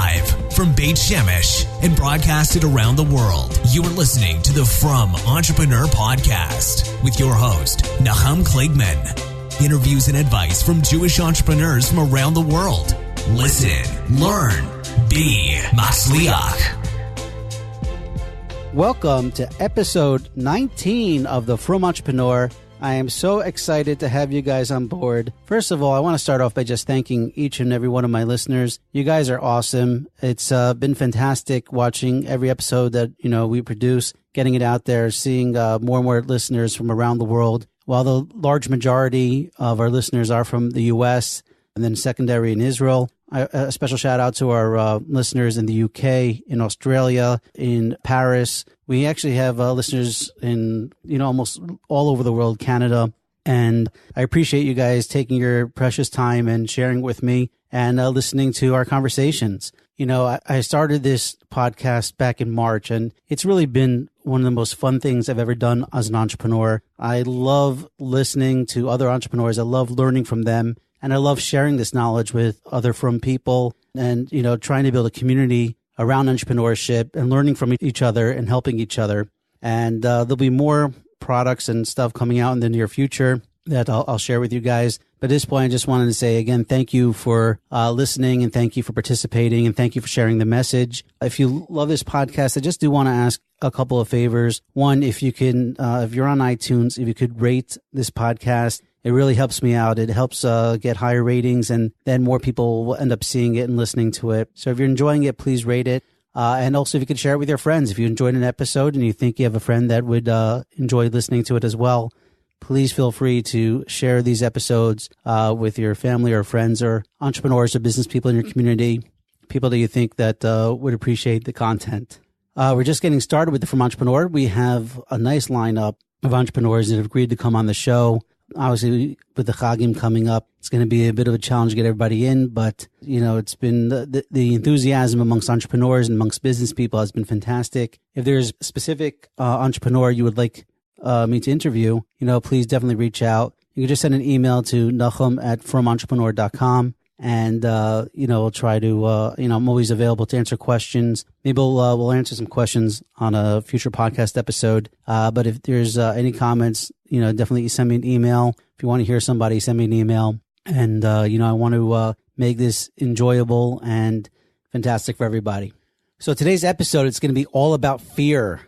Live from Beit Shemesh and broadcasted around the world, you are listening to the From Entrepreneur Podcast with your host, Nachum Kligman. Interviews and advice from Jewish entrepreneurs from around the world. Listen, learn, be Matzliach. Welcome to episode 19 of the From Entrepreneur. I am so excited to have you guys on board. First of all, I want to start off by just thanking each and every one of my listeners. You guys are awesome. It's been fantastic watching every episode that we produce, getting it out there, seeing more and more listeners from around the world. While the large majority of our listeners are from the U.S. and then secondary in Israel, a special shout out to our listeners in the UK, in Australia, in Paris. We actually have listeners in, almost all over the world, Canada. And I appreciate you guys taking your precious time and sharing with me and listening to our conversations. I started this podcast back in March, and it's really been one of the most fun things I've ever done as an entrepreneur. I love listening to other entrepreneurs. I love learning from them. And I love sharing this knowledge with other From people and, trying to build a community around entrepreneurship and learning from each other and helping each other. And there'll be more products and stuff coming out in the near future that I'll share with you guys. But at this point, I just wanted to say, again, thank you for listening and thank you for participating and thank you for sharing the message. If you love this podcast, I just do want to ask a couple of favors. One, if you can, if you're on iTunes, if you could rate this podcast, it really helps me out. It helps get higher ratings, and then more people will end up seeing it and listening to it. So if you're enjoying it, please rate it. And also, if you could share it with your friends. If you enjoyed an episode and you think you have a friend that would enjoy listening to it as well, please feel free to share these episodes with your family or friends or entrepreneurs or business people in your community, people that you think that would appreciate the content. We're just getting started with the From Entrepreneur. We have a nice lineup of entrepreneurs that have agreed to come on the show. Obviously, with the Chagim coming up, it's going to be a bit of a challenge to get everybody in, but, it's been the enthusiasm amongst entrepreneurs and amongst business people has been fantastic. If there's a specific entrepreneur you would like me to interview, please definitely reach out. You can just send an email to nachum@fromentrepreneur.com. And, we'll try to, I'm always available to answer questions. Maybe we'll answer some questions on a future podcast episode. But if there's any comments, definitely send me an email. If you want to hear somebody, send me an email. And, I want to make this enjoyable and fantastic for everybody. So today's episode, it's going to be all about fear.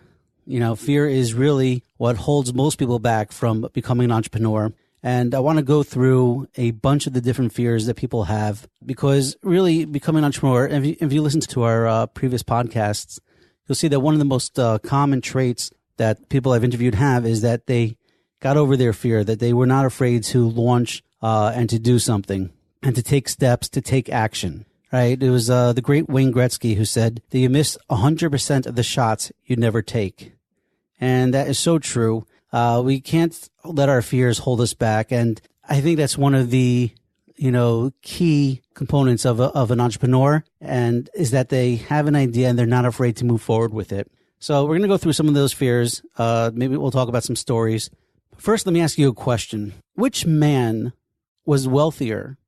Fear is really what holds most people back from becoming an entrepreneur. And I want to go through a bunch of the different fears that people have, because really becoming an entrepreneur, if you listen to our previous podcasts, you'll see that one of the most common traits that people I've interviewed have is that they got over their fear, that they were not afraid to launch and to do something and to take steps, to take action, right? It was the great Wayne Gretzky who said that you miss 100% of the shots you never take. And that is so true. We can't let our fears hold us back. And I think that's one of the, key components of an entrepreneur, and is that they have an idea and they're not afraid to move forward with it. So we're going to go through some of those fears. Maybe we'll talk about some stories. First, let me ask you a question. Which man was wealthier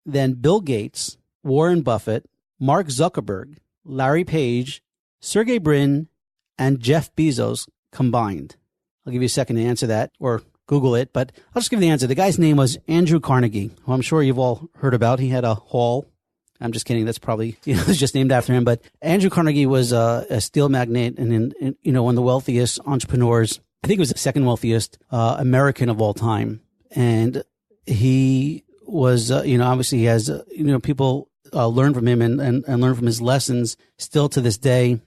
than Bill Gates, Warren Buffett, Mark Zuckerberg, Larry Page, Sergey Brin, and Jeff Bezos combined? I'll give you a second to answer that or Google it, but I'll just give you the answer. The guy's name was Andrew Carnegie, who I'm sure you've all heard about. He had a hall. I'm just kidding. That's probably, it's just named after him. But Andrew Carnegie was a steel magnate and one of the wealthiest entrepreneurs. I think he was the second wealthiest American of all time. And he was, obviously he has, people learn from him and learn from his lessons still to this day.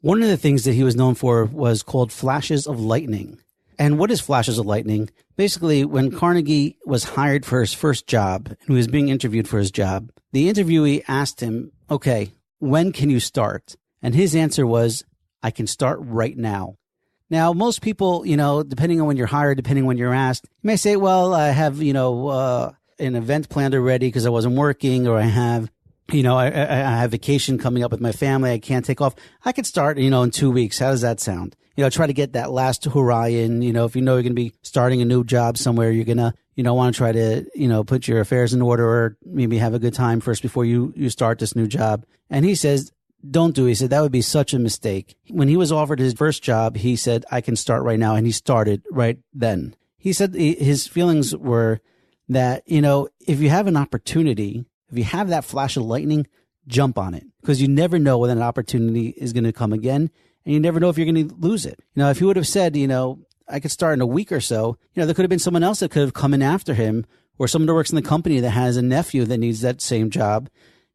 One of the things that he was known for was called flashes of lightning. And what is flashes of lightning? Basically, when Carnegie was hired for his first job and he was being interviewed for his job, the interviewee asked him, okay, when can you start? And his answer was, I can start right now. Now, most people, depending on when you're hired, depending on when you're asked, you may say, well, I have, an event planned already because I wasn't working, or I have, I have vacation coming up with my family. I can't take off. I could start, in 2 weeks. How does that sound? Try to get that last hurrah in. If you're going to be starting a new job somewhere, you're going to, you know, want to try to, you know, put your affairs in order or maybe have a good time first before you start this new job. And he says, don't do it. He said, that would be such a mistake. When he was offered his first job, he said, I can start right now. And he started right then. He said his feelings were that, you know, if you have an opportunity, if you have that flash of lightning, jump on it, because you never know when an opportunity is going to come again. And you never know if you're going to lose it. You know, if he would have said, you know, I could start in a week or so, you know, there could have been someone else that could have come in after him, or someone that works in the company that has a nephew that needs that same job.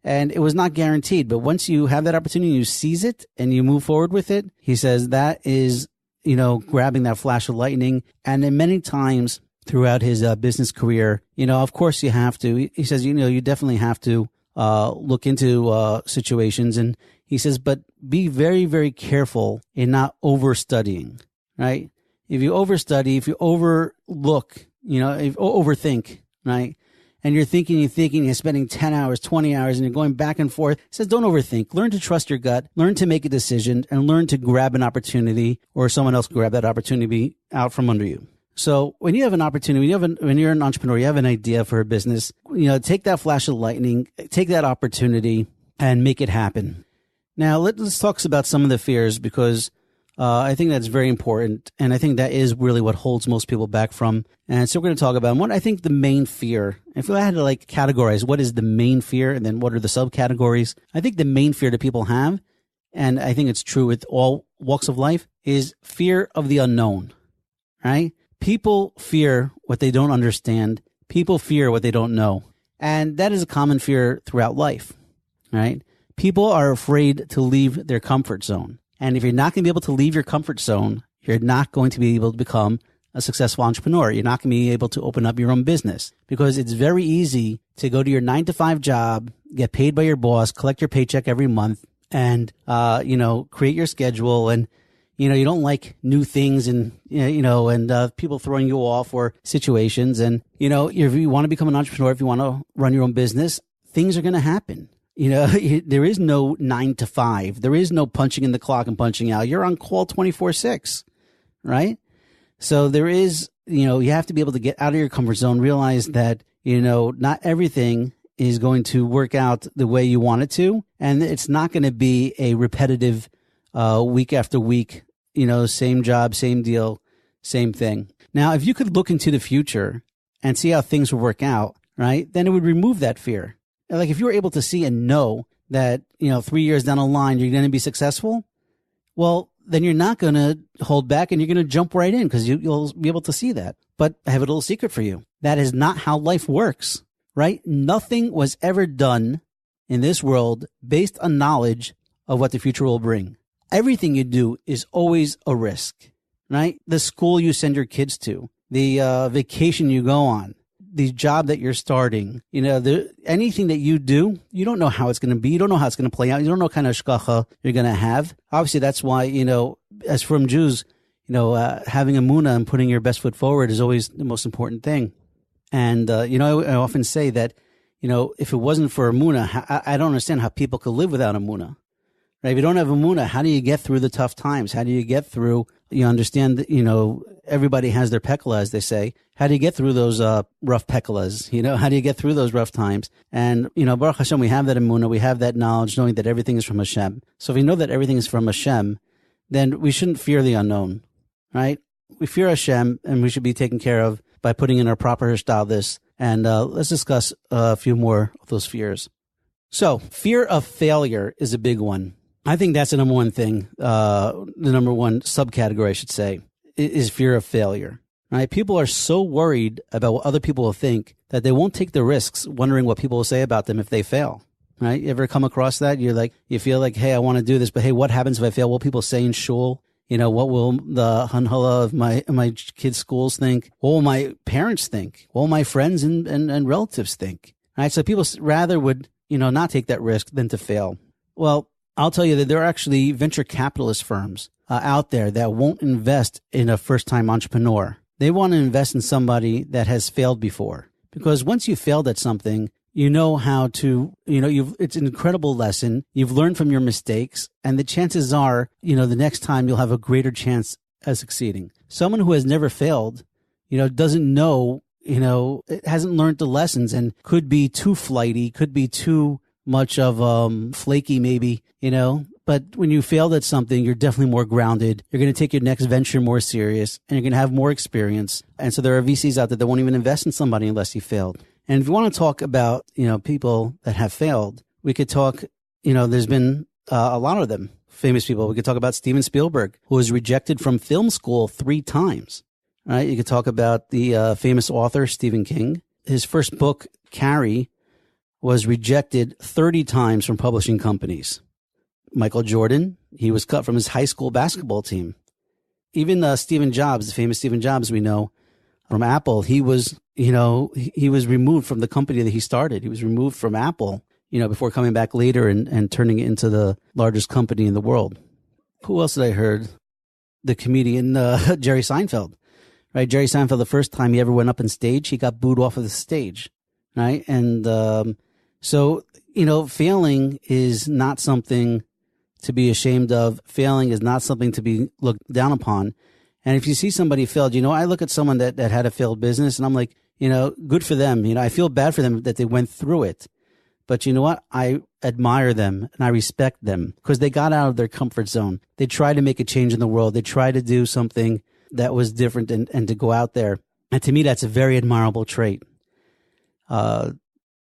And it was not guaranteed. But once you have that opportunity, you seize it and you move forward with it. He says that is, you know, grabbing that flash of lightning. And then many times throughout his business career, you know, of course you have to, he says, you know, you definitely have to look into situations. And he says, but be very, very careful in not overstudying, right? If you overstudy, if you overlook, you know, if you overthink, right? And you're spending 10 hours, 20 hours, and you're going back and forth. He says, don't overthink. Learn to trust your gut. Learn to make a decision, and learn to grab an opportunity, or someone else grab that opportunity out from under you. So when you have an opportunity, when you're an entrepreneur, you have an idea for a business, you know, take that flash of lightning, take that opportunity, and make it happen. Now, let's talk about some of the fears, because I think that's very important, and I think that is really what holds most people back from. And so we're going to talk about what I think the main fear. If I had to like categorize what is the main fear and then what are the subcategories, I think the main fear that people have, and I think it's true with all walks of life, is fear of the unknown, right? People fear what they don't understand. People fear what they don't know. And that is a common fear throughout life, right? People are afraid to leave their comfort zone. And if you're not going to be able to leave your comfort zone, you're not going to be able to become a successful entrepreneur. You're not going to be able to open up your own business, because it's very easy to go to your 9-to-5 job, get paid by your boss, collect your paycheck every month, and, you know, create your schedule. And, you know, you don't like new things and, you know, and people throwing you off or situations. And, you know, if you want to become an entrepreneur, if you want to run your own business, things are going to happen. You know, there is no 9 to 5. There is no punching in the clock and punching out. You're on call 24/6, right? So there is, you know, you have to be able to get out of your comfort zone, realize that, you know, not everything is going to work out the way you want it to. And it's not going to be a repetitive week after week, you know, same job, same deal, same thing. Now, if you could look into the future and see how things will work out, right, then it would remove that fear. Like if you were able to see and know that, you know, 3 years down the line, you're going to be successful, well, then you're not going to hold back and you're going to jump right in, because you'll be able to see that. But I have a little secret for you. That is not how life works, right? Nothing was ever done in this world based on knowledge of what the future will bring. Everything you do is always a risk, right? The school you send your kids to, the vacation you go on, the job that you're starting, you know, anything that you do, you don't know how it's going to be. You don't know how it's going to play out. You don't know what kind of shkacha you're going to have. Obviously, that's why, you know, as from Jews, you know, having emunah and putting your best foot forward is always the most important thing. And, you know, I often say that, you know, if it wasn't for emunah, I don't understand how people could live without emunah. Right? If you don't have emunah, how do you get through the tough times? How do you get through, you understand that, you know, everybody has their pekala, as they say. How do you get through those rough pekalas? You know, how do you get through those rough times? And, you know, Baruch Hashem, we have that emunah, we have that knowledge, knowing that everything is from Hashem. So if we know that everything is from Hashem, then we shouldn't fear the unknown, right? We fear Hashem, and we should be taken care of by putting in our proper hishtadlus. And let's discuss a few more of those fears. So fear of failure is a big one. I think that's the number one thing, the number one subcategory, I should say, is fear of failure, right? People are so worried about what other people will think that they won't take the risks, wondering what people will say about them if they fail, right? You ever come across that? You feel like, hey, I want to do this, but hey, what happens if I fail? What will people say in shul? You know, what will the hanhala of my kids' schools think? What will my parents think? What will my friends and relatives think? Right? So people rather would, you know, not take that risk than to fail. Well, I'll tell you that there are actually venture capitalist firms out there that won't invest in a first-time entrepreneur. They want to invest in somebody that has failed before. Because once you've failed at something, you know how to, you know, it's an incredible lesson. You've learned from your mistakes, and the chances are, you know, the next time you'll have a greater chance at succeeding. Someone who has never failed, you know, doesn't know it hasn't learned the lessons and could be too flighty, could be too much of flaky maybe, But when you failed at something, you're definitely more grounded. You're going to take your next venture more serious, and you're going to have more experience. And so there are VCs out there that won't even invest in somebody unless you failed. And if you want to talk about, people that have failed, we could talk, there's been a lot of them, famous people. We could talk about Steven Spielberg, who was rejected from film school 3 times. Right? You could talk about the famous author, Stephen King. His first book, Carrie, was rejected 30 times from publishing companies. Michael Jordan, he was cut from his high school basketball team. Even Stephen Jobs, the famous Stephen Jobs we know from Apple, he was removed from the company that he started. He was removed from Apple, before coming back later and turning it into the largest company in the world. Who else did I heard? The comedian Jerry Seinfeld. Right, Jerry Seinfeld, the first time he ever went up on stage, he got booed off of the stage, right? And so, failing is not something to be ashamed of. Failing is not something to be looked down upon. And if you see somebody failed, I look at someone that had a failed business and I'm like, good for them. I feel bad for them that they went through it. But you know what? I admire them and I respect them because they got out of their comfort zone. They tried to make a change in the world. They tried to do something that was different and to go out there. And to me, that's a very admirable trait. Let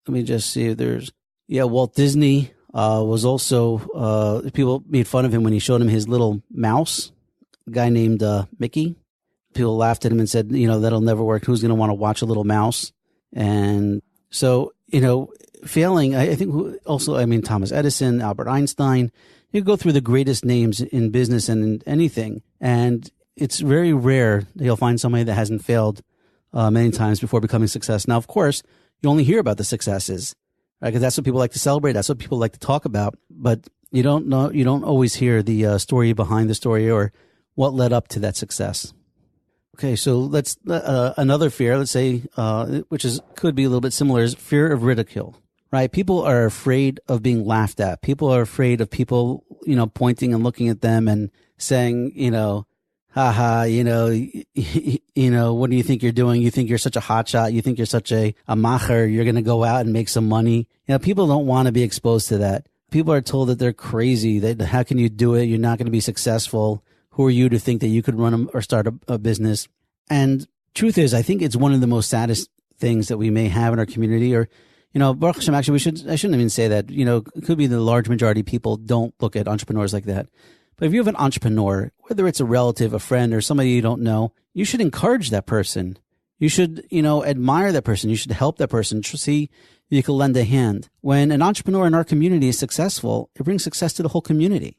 me just see if there's, Walt Disney was also, people made fun of him when he showed him his little mouse, a guy named Mickey. People laughed at him and said, that'll never work. Who's going to want to watch a little mouse? And so, failing, I think also, Thomas Edison, Albert Einstein, you go through the greatest names in business and in anything. And it's very rare that you'll find somebody that hasn't failed many times before becoming success. Now, of course, you only hear about the successes, right? Because that's what people like to celebrate. That's what people like to talk about. But you don't always hear the story behind the story or what led up to that success. Okay, so let's another fear, let's say, which could be a little bit similar, is fear of ridicule. Right? People are afraid of being laughed at. People are afraid of people, pointing and looking at them and saying, haha, what do you think you're doing? You think you're such a hotshot. You think you're such a macher. You're going to go out and make some money. People don't want to be exposed to that. People are told that they're crazy. That how can you do it? You're not going to be successful. Who are you to think that you could run or start a business? And truth is, I think it's one of the most saddest things that we may have in our community. Or, Baruch Hashem, actually, I shouldn't even say that. It could be the large majority of people don't look at entrepreneurs like that. But if you have an entrepreneur, whether it's a relative, a friend, or somebody you don't know, you should encourage that person. You should, admire that person. You should help that person. See if you can lend a hand. When an entrepreneur in our community is successful, it brings success to the whole community,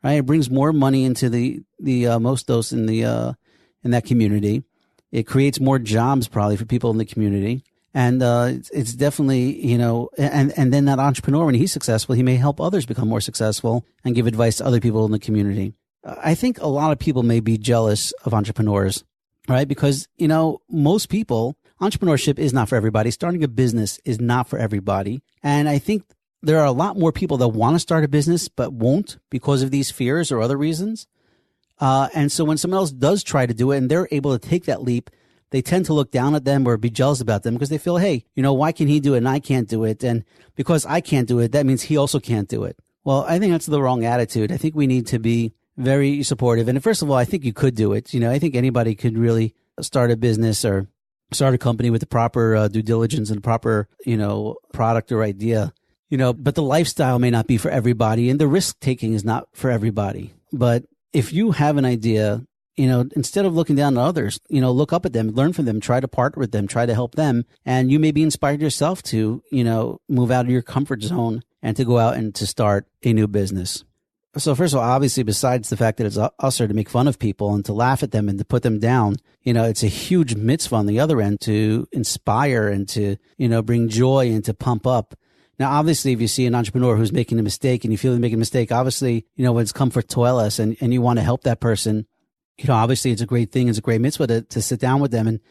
right? It brings more money into the mostos in that community. It creates more jobs probably for people in the community. And it's definitely, and then that entrepreneur, when he's successful, he may help others become more successful and give advice to other people in the community. I think a lot of people may be jealous of entrepreneurs, right? Because, most people, entrepreneurship is not for everybody. Starting a business is not for everybody. And I think there are a lot more people that want to start a business but won't because of these fears or other reasons. And so when someone else does try to do it and they're able to take that leap, they tend to look down at them or be jealous about them because they feel, hey, why can he do it and I can't do it? And because I can't do it, that means he also can't do it. Well, I think that's the wrong attitude. I think we need to be very supportive. And first of all, I think you could do it. I think anybody could really start a business or start a company with the proper due diligence and proper, product or idea. But the lifestyle may not be for everybody and the risk taking is not for everybody. But if you have an idea, instead of looking down on others, look up at them, learn from them, try to partner with them, try to help them. And you may be inspired yourself to, move out of your comfort zone and to go out and to start a new business. So first of all, obviously, besides the fact that it's usher to make fun of people and to laugh at them and to put them down, it's a huge mitzvah on the other end to inspire and to, bring joy and to pump up. Now, obviously, if you see an entrepreneur who's making a mistake and you feel they're making a mistake, obviously, when it's come for toilas and you want to help that person, obviously it's a great thing. It's a great mitzvah to sit down with them and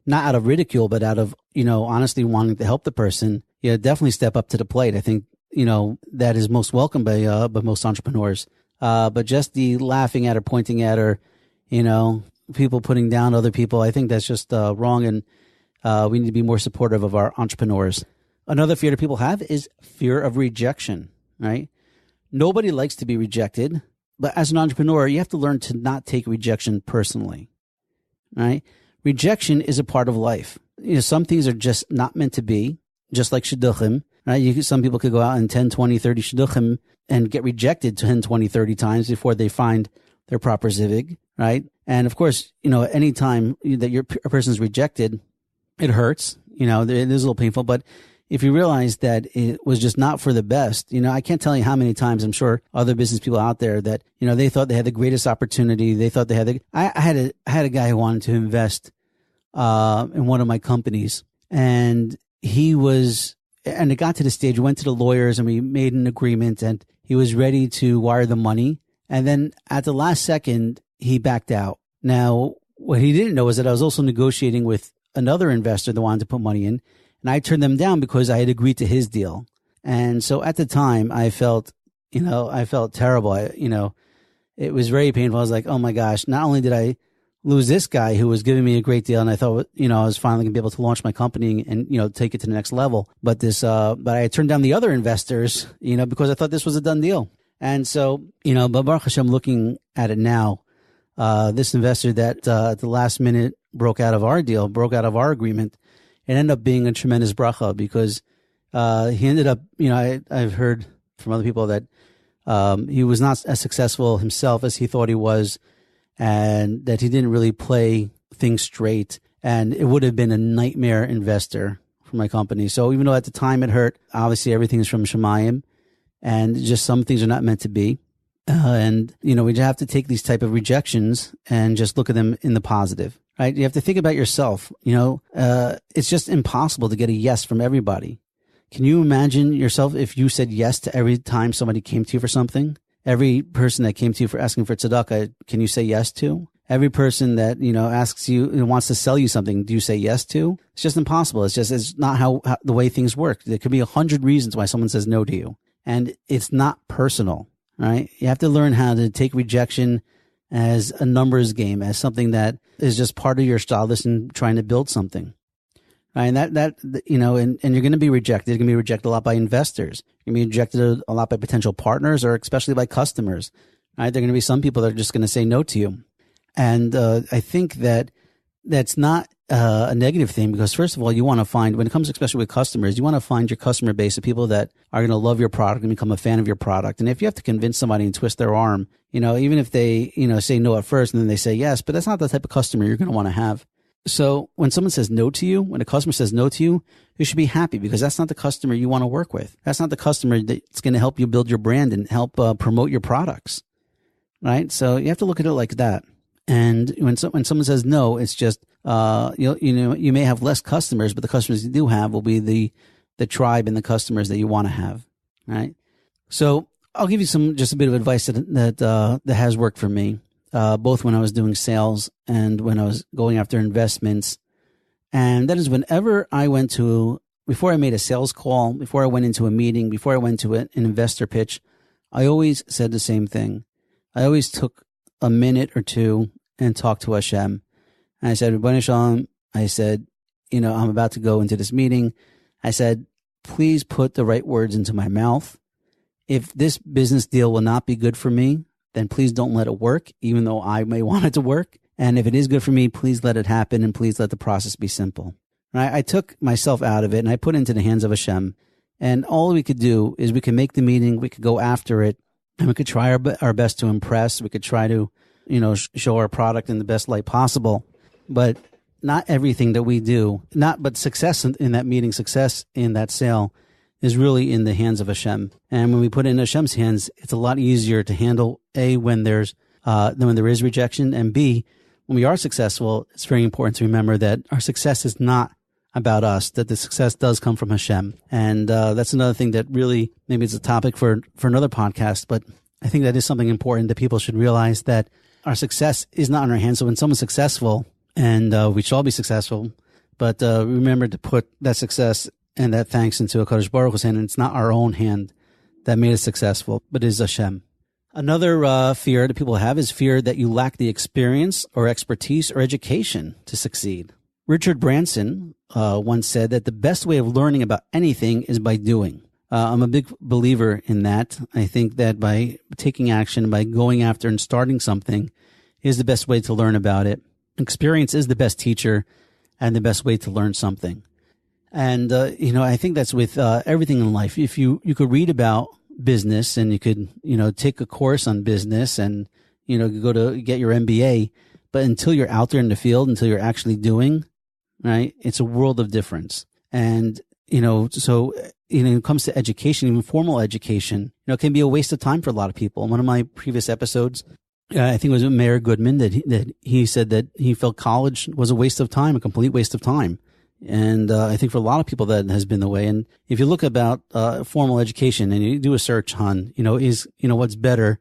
not out of ridicule, but out of, honestly wanting to help the person, definitely step up to the plate. I think, that is most welcome by most entrepreneurs. But just the laughing at or pointing at or, people putting down other people, I think that's just wrong. And we need to be more supportive of our entrepreneurs. Another fear that people have is fear of rejection, right? Nobody likes to be rejected, but as an entrepreneur, you have to learn to not take rejection personally, right? Rejection is a part of life. Some things are just not meant to be, just like shidduchim, right? Some people could go out in 10, 20, 30 shidduchim and get rejected 10, 20, 30 times before they find their proper zivig, right? And of course, any time that a person is rejected, it hurts, it is a little painful, but if you realize that it was just not for the best, I can't tell you how many times, I'm sure other business people out there that, they thought they had the greatest opportunity. They thought they had I had a guy who wanted to invest, in one of my companies, and it got to the stage, we went to the lawyers and we made an agreement and he was ready to wire the money. And then at the last second, he backed out. Now, what he didn't know is that I was also negotiating with another investor that wanted to put money in. And I turned them down because I had agreed to his deal. And so at the time I felt terrible. It was very painful. I was like, oh my gosh, not only did I lose this guy who was giving me a great deal and I thought, I was finally gonna be able to launch my company and, take it to the next level. But but I turned down the other investors, because I thought this was a done deal. And so, but Baruch Hashem, looking at it now, this investor that at the last minute broke out of our agreement, it ended up being a tremendous bracha because he ended up, I've heard from other people that he was not as successful himself as he thought he was, and that he didn't really play things straight, and it would have been a nightmare investor for my company. So even though at the time it hurt, obviously everything is from Shemayim, and just some things are not meant to be. And, we just have to take these type of rejections and just look at them in the positive, right? You have to think about yourself. It's just impossible to get a yes from everybody. Can you imagine yourself if you said yes to every time somebody came to you for something? Every person that came to you for asking for tzedakah, can you say yes to? Every person that, asks you and wants to sell you something, do you say yes to? It's just impossible. It's not how the way things work. There could be 100 reasons why someone says no to you. And it's not personal, right? You have to learn how to take rejection as a numbers game, as something that is just part of your style in trying to build something. Right? And and you're going to be rejected. You're going to be rejected a lot by investors. You're going to be rejected a lot by potential partners, or especially by customers. Right? There are going to be some people that are just going to say no to you. And I think that's not a negative thing, because first of all, you want to find, when it comes especially with customers, you want to find your customer base of people that are going to love your product and become a fan of your product. And if you have to convince somebody and twist their arm, even if they, say no at first and then they say yes, but that's not the type of customer you're going to want to have. So when someone says no to you, when a customer says no to you, you should be happy, because that's not the customer you want to work with. That's not the customer that's going to help you build your brand and help promote your products, right? So you have to look at it like that. And when someone says no, it's just, you may have less customers, but the customers you do have will be the tribe and the customers that you want to have, right? So I'll give you just a bit of advice that has worked for me. Both when I was doing sales and when I was going after investments. And that is whenever before I made a sales call, before I went into a meeting, before I went to an investor pitch, I always said the same thing. I always took a minute or two and talked to Hashem. And I said, Rebbeinu Shalom, I said, I'm about to go into this meeting. I said, please put the right words into my mouth. If this business deal will not be good for me, then please don't let it work, even though I may want it to work. And if it is good for me, please let it happen, and please let the process be simple. Right? I took myself out of it and I put it into the hands of Hashem. And all we could do is we could make the meeting, we could go after it, and we could try our best to impress. We could try to, show our product in the best light possible. But not everything that we do, but success in that meeting, success in that sale is really in the hands of Hashem. And when we put it in Hashem's hands, it's a lot easier to handle, A, when there is rejection, and B, when we are successful, it's very important to remember that our success is not about us, that the success does come from Hashem. And that's another thing that really, maybe it's a topic for another podcast, but I think that is something important that people should realize, that our success is not in our hands. So when someone's successful, and we should all be successful, but remember to put that success and that thanks into a HaKadosh Baruch Hu's hand, and it's not our own hand that made us successful, but it is Hashem. Another fear that people have is fear that you lack the experience or expertise or education to succeed. Richard Branson once said that the best way of learning about anything is by doing. I'm a big believer in that. I think that by taking action, by going after and starting something is the best way to learn about it. Experience is the best teacher and the best way to learn something. And, I think that's with everything in life. If you could read about business and you could, take a course on business and, go to get your MBA, but until you're out there in the field, until you're actually doing, right, it's a world of difference. And, so, when it comes to education, even formal education, it can be a waste of time for a lot of people. In one of my previous episodes, I think it was Mayor Goodman that he said that he felt college was a waste of time, a complete waste of time. And I think for a lot of people that has been the way. And if you look about formal education and you do a search on, what's better,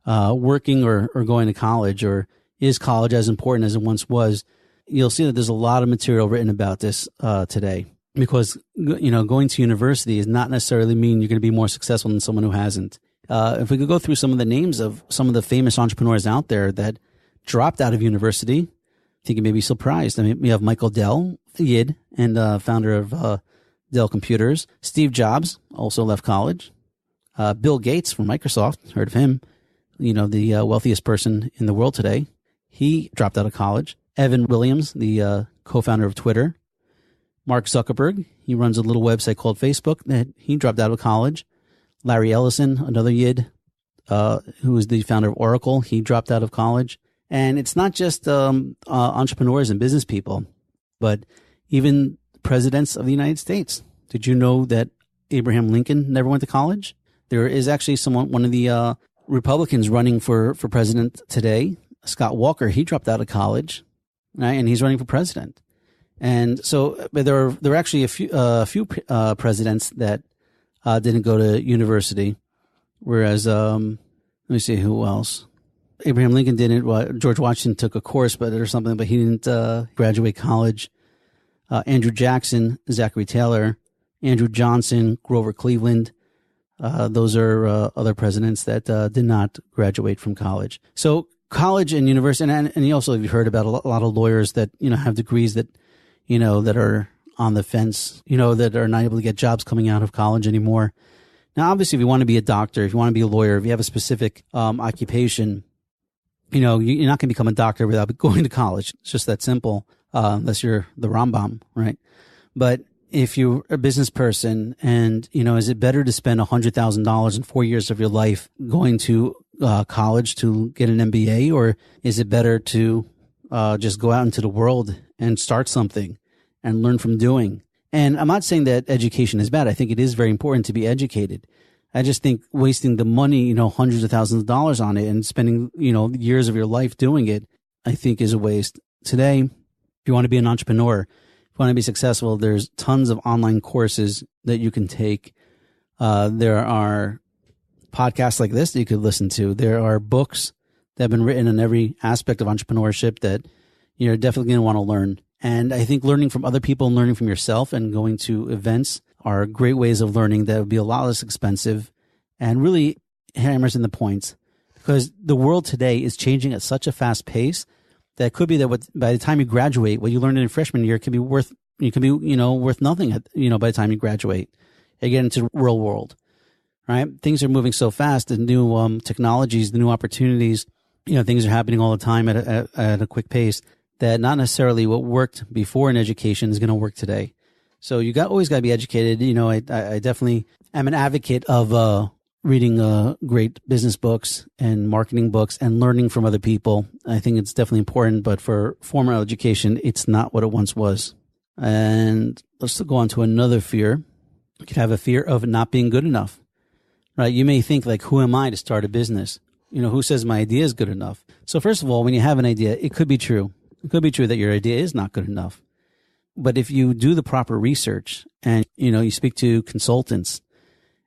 working or going to college, or is college as important as it once was, you'll see that there's a lot of material written about this today. Because, going to university does not necessarily mean you're going to be more successful than someone who hasn't. If we could go through some of the names of some of the famous entrepreneurs out there that dropped out of university, I think you may be surprised. I mean, we have Michael Dell, Yid, and founder of Dell Computers. Steve Jobs also left college. Bill Gates from Microsoft, heard of him, the wealthiest person in the world today. He dropped out of college. Evan Williams, the co-founder of Twitter. Mark Zuckerberg, he runs a little website called Facebook that he dropped out of college. Larry Ellison, another Yid, who is the founder of Oracle, he dropped out of college. And it's not just entrepreneurs and business people, but even presidents of the United States. Did you know that Abraham Lincoln never went to college? There is actually one of the Republicans running for president today, Scott Walker. He dropped out of college, right? And he's running for president. And so there are actually a few presidents that didn't go to university, whereas let me see who else. Abraham Lincoln didn't. George Washington took a course, but he didn't graduate college. Andrew Jackson, Zachary Taylor, Andrew Johnson, Grover Cleveland. Those are other presidents that did not graduate from college. So college and university, and you also have heard about a lot of lawyers that have degrees that that are on the fence, that are not able to get jobs coming out of college anymore. Now, obviously, if you want to be a doctor, if you want to be a lawyer, if you have a specific occupation, you're not going to become a doctor without going to college. It's just that simple, unless you're the Rambam, right? But if you're a business person and, is it better to spend $100,000 in 4 years of your life going to college to get an MBA, or is it better to just go out into the world and start something and learn from doing? And I'm not saying that education is bad. I think it is very important to be educated. I just think wasting the money, hundreds of thousands of dollars on it and spending, years of your life doing it, I think is a waste. Today, if you want to be an entrepreneur, if you want to be successful, there's tons of online courses that you can take. There are podcasts like this that you could listen to. There are books that have been written on every aspect of entrepreneurship that you're definitely going to want to learn. And I think learning from other people and learning from yourself and going to events are great ways of learning that would be a lot less expensive and really hammers in the points, because the world today is changing at such a fast pace that it could be that by the time you graduate, what you learned in freshman year can be worth nothing by the time you graduate and get into the real world, right? Things are moving so fast, the new technologies, the new opportunities, things are happening all the time at a quick pace, that not necessarily what worked before in education is going to work today. So you always got to be educated. I definitely am an advocate of reading great business books and marketing books and learning from other people. I think it's definitely important, but for formal education, it's not what it once was. And let's go on to another fear. You could have a fear of not being good enough, right? You may think, like, who am I to start a business? Who says my idea is good enough? So first of all, when you have an idea, it could be true. It could be true that your idea is not good enough. But if you do the proper research and, you speak to consultants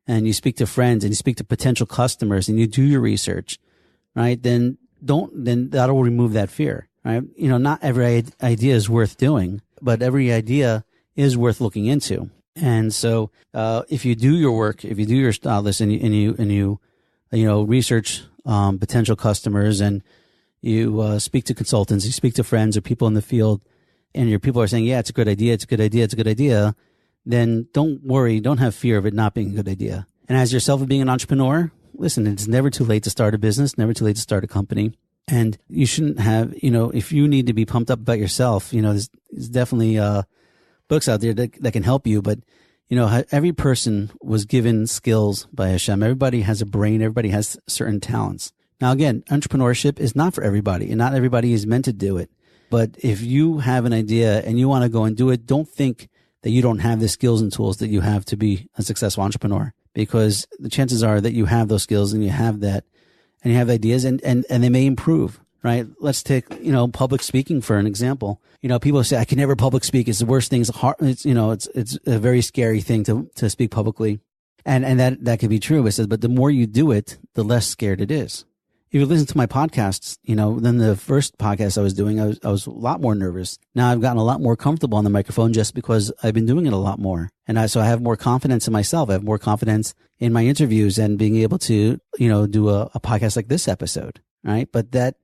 and you speak to friends and you speak to potential customers and you do your research, right, then that'll remove that fear, right? Not every idea is worth doing, but every idea is worth looking into. And so, if you do your work, if you do your style list and you research, potential customers and you speak to consultants, you speak to friends or people in the field, and your people are saying, yeah, it's a good idea, it's a good idea, it's a good idea, then don't worry, don't have fear of it not being a good idea. And as yourself being an entrepreneur, listen, it's never too late to start a business, never too late to start a company. And you shouldn't have, if you need to be pumped up about yourself, there's definitely books out there that can help you. But, every person was given skills by Hashem. Everybody has a brain. Everybody has certain talents. Now, again, entrepreneurship is not for everybody, and not everybody is meant to do it. But if you have an idea and you want to go and do it, don't think that you don't have the skills and tools that you have to be a successful entrepreneur, because the chances are that you have those skills and you have that, and you have ideas, and they may improve, right? Let's take, public speaking for an example. People say, I can never public speak. It's the worst thing. It's hard. It's a very scary thing to speak publicly. And that could be true. It says, but the more you do it, the less scared it is. If you listen to my podcasts, then the first podcast I was doing, I was a lot more nervous. Now I've gotten a lot more comfortable on the microphone just because I've been doing it a lot more. And so I have more confidence in myself. I have more confidence in my interviews and being able to, do a podcast like this episode, right? But that,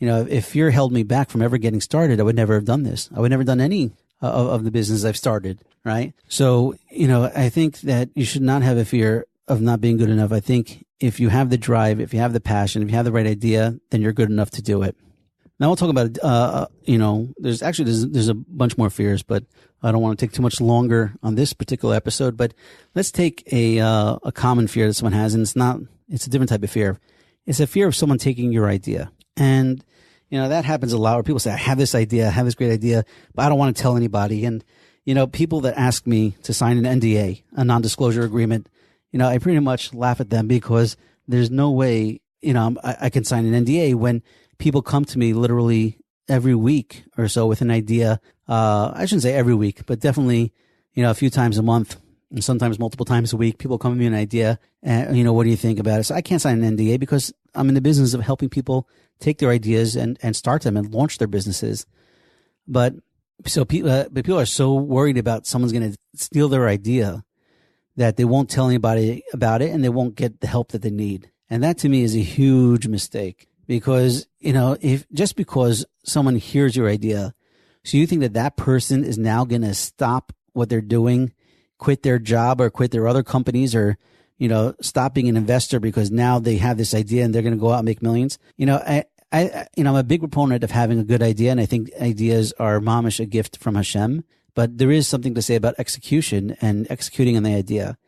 if fear held me back from ever getting started, I would never have done this. I would never done any of the business I've started, right? So, I think that you should not have a fear of not being good enough. I think if you have the drive, if you have the passion, if you have the right idea, then you're good enough to do it. Now we'll talk about, there's a bunch more fears, but I don't want to take too much longer on this particular episode. But let's take a common fear that someone has, and it's a different type of fear. It's a fear of someone taking your idea. And, that happens a lot where people say, I have this idea, I have this great idea, but I don't want to tell anybody. And, people that ask me to sign an NDA, a non-disclosure agreement, I pretty much laugh at them, because there's no way, I can sign an NDA when people come to me literally every week or so with an idea. I shouldn't say every week, but definitely, a few times a month, and sometimes multiple times a week. People come to me with an idea, and, what do you think about it? So I can't sign an NDA because I'm in the business of helping people take their ideas and start them and launch their businesses. But people are so worried about someone's going to steal their idea that they won't tell anybody about it, and they won't get the help that they need. And that to me is a huge mistake, because, if just because someone hears your idea, so you think that person is now going to stop what they're doing, quit their job or quit their other companies, or, stop being an investor because now they have this idea and they're going to go out and make millions. I'm a big proponent of having a good idea, and I think ideas are mamish, a gift from Hashem. But there is something to say about execution and executing on the idea,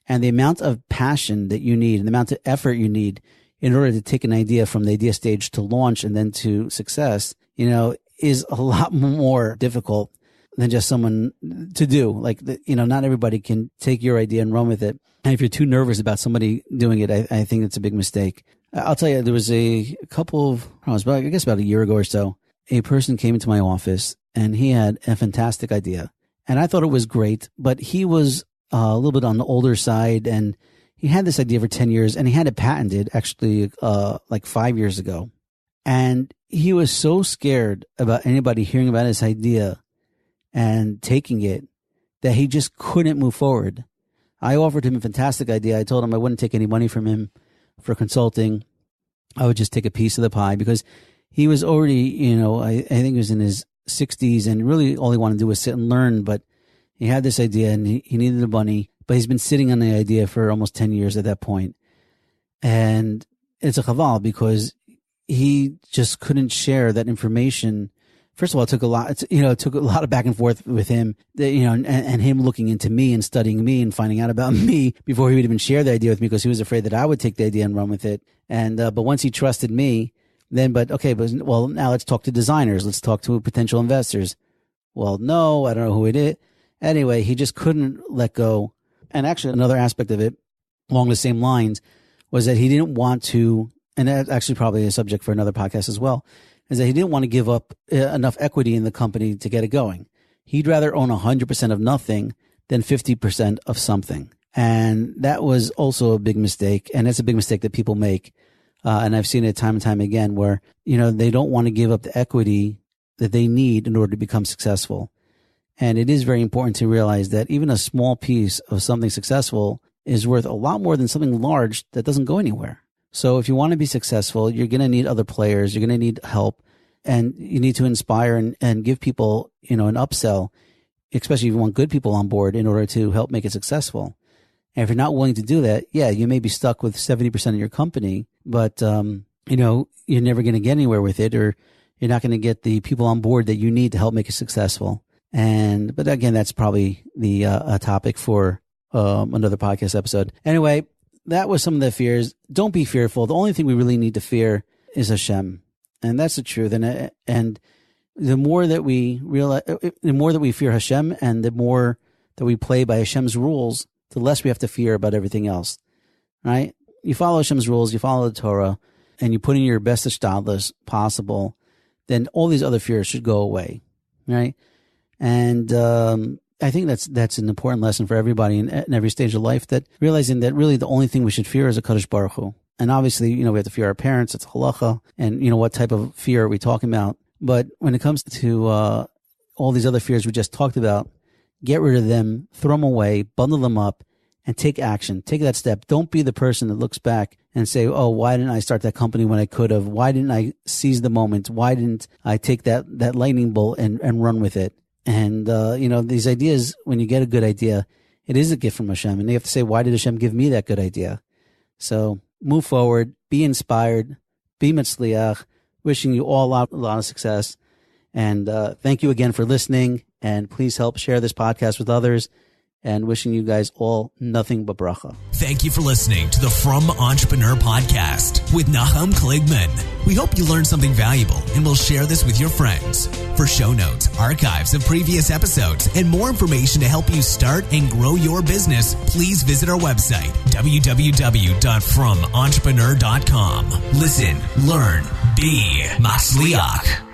and the amount of passion that you need and the amount of effort you need in order to take an idea from the idea stage to launch and then to success, is a lot more difficult than just someone to do. Like, not everybody can take your idea and run with it. And if you're too nervous about somebody doing it, I think it's a big mistake. I'll tell you, there was a couple of, I guess about a year ago or so, a person came into my office and he had a fantastic idea. And I thought it was great, but he was a little bit on the older side, and he had this idea for 10 years, and he had it patented actually like 5 years ago. And he was so scared about anybody hearing about his idea and taking it that he just couldn't move forward. I offered him a fantastic idea. I told him I wouldn't take any money from him for consulting. I would just take a piece of the pie, because he was already, I think he was in his 60s, and really all he wanted to do was sit and learn. But he had this idea and he needed the money, but he's been sitting on the idea for almost 10 years at that point. And it's a chaval, because he just couldn't share that information. First of all, it took a lot, it took a lot of back and forth with him, and him looking into me and studying me and finding out about me before he would even share the idea with me, because he was afraid that I would take the idea and run with it. And, but once he trusted me, then, now let's talk to designers. Let's talk to potential investors. Well, no, I don't know who it is. Anyway, he just couldn't let go. And actually, another aspect of it along the same lines was that he didn't want to, and that's actually probably a subject for another podcast as well, is that he didn't want to give up enough equity in the company to get it going. He'd rather own 100% of nothing than 50% of something. And that was also a big mistake. And it's a big mistake that people make. And I've seen it time and time again where, they don't want to give up the equity that they need in order to become successful. And it is very important to realize that even a small piece of something successful is worth a lot more than something large that doesn't go anywhere. So if you want to be successful, you're going to need other players. You're going to need help. and you need to inspire and give people, an upsell, especially if you want good people on board in order to help make it successful. And if you're not willing to do that, yeah, you may be stuck with 70% of your company, but, you're never going to get anywhere with it, or you're not going to get the people on board that you need to help make it successful. But again, that's probably the a topic for another podcast episode. Anyway, that was some of the fears. Don't be fearful. The only thing we really need to fear is Hashem, and that's the truth. And the more that we realize, the more that we fear Hashem, and the more that we play by Hashem's rules, the less we have to fear about everything else. Right? You follow Hashem's rules, you follow the Torah, and you put in your best ishtadlus possible, then all these other fears should go away. Right? And I think that's an important lesson for everybody in every stage of life, that realizing that really the only thing we should fear is HaKadosh Baruch Hu. And obviously, we have to fear our parents. It's halacha. And, what type of fear are we talking about? But when it comes to all these other fears we just talked about, get rid of them, throw them away, bundle them up, and take action. Take that step. Don't be the person that looks back and say, oh, why didn't I start that company when I could have? Why didn't I seize the moment? Why didn't I take that lightning bolt and run with it? And, these ideas, when you get a good idea, it is a gift from Hashem. And you have to say, why did Hashem give me that good idea? So move forward, be inspired, be mitzliach, wishing you all a lot of success. And thank you again for listening. And please help share this podcast with others. And wishing you guys all nothing but bracha. Thank you for listening to the From Entrepreneur Podcast with Nachum Kligman. We hope you learned something valuable, and we'll share this with your friends. For show notes, archives of previous episodes, and more information to help you start and grow your business, please visit our website, www.fromentrepreneur.com. Listen, learn, be matzliach.